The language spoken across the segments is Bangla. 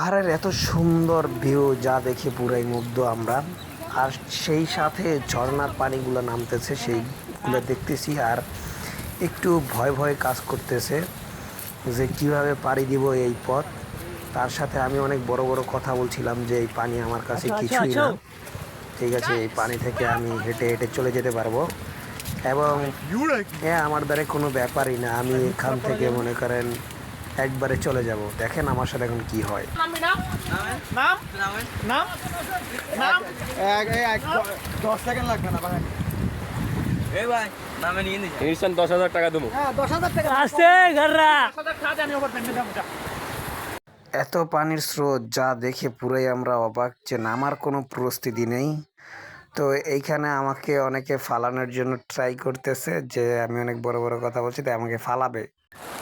পাহাড়ের এত সুন্দর ভিউ যা দেখে পুরাই মুগ্ধ আমরা। আর সেই সাথে ঝর্ণার পানিগুলো নামতেছে সেইগুলো দেখতেছি, আর একটু ভয় ভয় কাজ করতেছে যে কিভাবে পাড়ি দিব এই পথ। তার সাথে আমি অনেক বড় বড় কথা বলছিলাম যে এই পানি আমার কাছে কিছুই না, ঠিক আছে, এই পানি থেকে আমি হেঁটে হেঁটে চলে যেতে পারবো এবং আমার দ্বারা কোনো ব্যাপারই না, আমি এখান থেকে মনে করেন একবারে চলে যাব। দেখেন আমার সাথে এখন কি হয়। এত পানির স্রোত যা দেখে পুরাই আমরা অবাক যে নামার কোনো প্রস্তুতি নেই। তো এইখানে আমাকে অনেকে ফালানোর জন্য ট্রাই করতেছে যে আমি অনেক বড় বড় কথা বলছি, তাই আমাকে ফালাবে।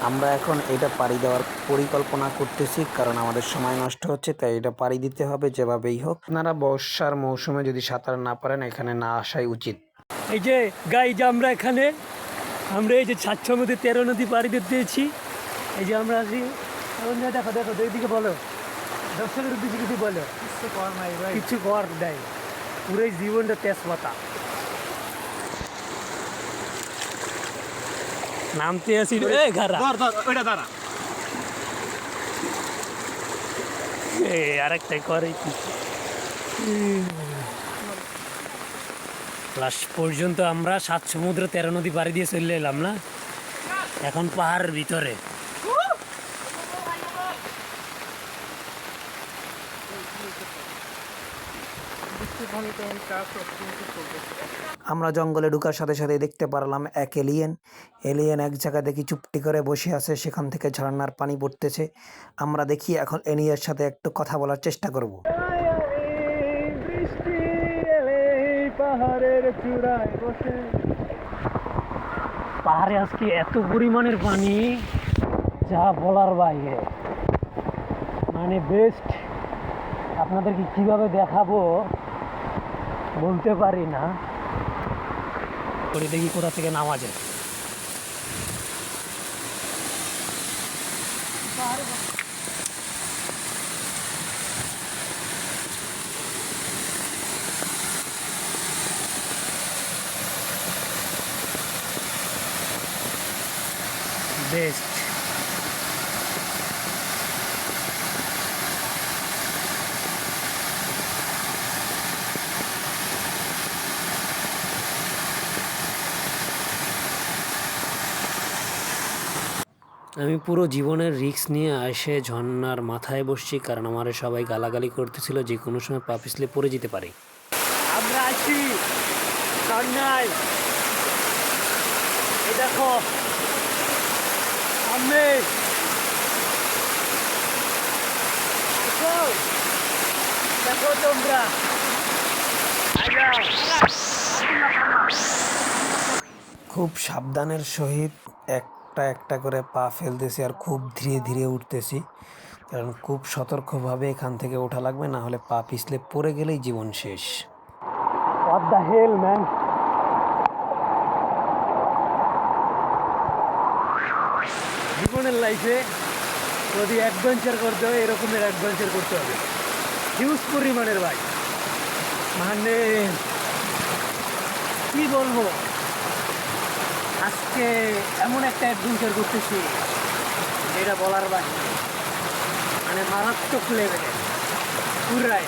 আমরা এখন এটা পাড়ি দেওয়ার পরিকল্পনা করতেছি, কারণ আমাদের সময় নষ্ট হচ্ছে, তাই এটা পাড়ি দিতে হবে যেভাবেই হোক। আপনারা বর্ষার মৌসুমে যদি সাঁতার না পারেন এখানে না আসাই উচিত। এই যে গাইজ আমরা এই যে 700 নদী 13 নদী পাড়ি দিতেছি। এই যে আমরা আছি, দেখো দেখো এইদিকে বলো, দর্শকের উদ্দেশ্যে কিছু বলো। কিছু কর দেয়, পুরো জীবনটা তেজপাতা। নামতে আসি আরেকটাই করে লাস্ট পর্যন্ত আমরা 7 সমুদ্র 13 নদী পাড়ি দিয়ে চলে এলাম না, এখন পাহাড়ের ভিতরে। আমরা জঙ্গলে ঢুকার সাথে সাথে দেখতে পারলাম এক এলিয়েন এক জায়গায় দেখি চুপটি করে বসে আছে, সেখান থেকে ঝর্ণার পানি পড়তেছে। আমরা দেখি এখন এলিয়েনের সাথে একটু কথা বলার চেষ্টা করব। পাহাড়ে আজকে এত পরিমাণের পানি যা বলার বাইরে, মানে বেস্ট। আপনাদেরকে কিভাবে দেখাবো বলতে পারি না। দেখি কোথা থেকে নামা যায়। বেস্ট। আমি পুরো জীবনের রিস্ক নিয়ে এসে ঝর্ণার মাথায় বসছি, কারণ আমার সবাই গালাগালি করতেছিল যে কোনো সময় পা পিছলে পড়ে যেতে পারে। আমরা আছি ঝর্ণায়, এই দেখো সামনে, দেখো তোমরা। খুব সাবধানের সহিত একটা একটা করে পা ফেলতেছি আর খুব ধীরে ধীরে উঠতেছি, কারণ খুব সতর্কভাবে এখান থেকে ওঠা লাগবে, না হলে পা পিছলে পড়ে গেলেই জীবন শেষ। What the hell, man? জীবনের লাইফে যদি অ্যাডভেঞ্চার করতে হয় এরকমের অ্যাডভেঞ্চার করতে হবে, হিউজ পরিমাণের ভাই। মানে কি বলবো, আজকে এমন একটা অ্যাডভেঞ্চার করতেছি যেটা বলার বাইরে, মানে মারাত্মক লেভেলে পুরাই।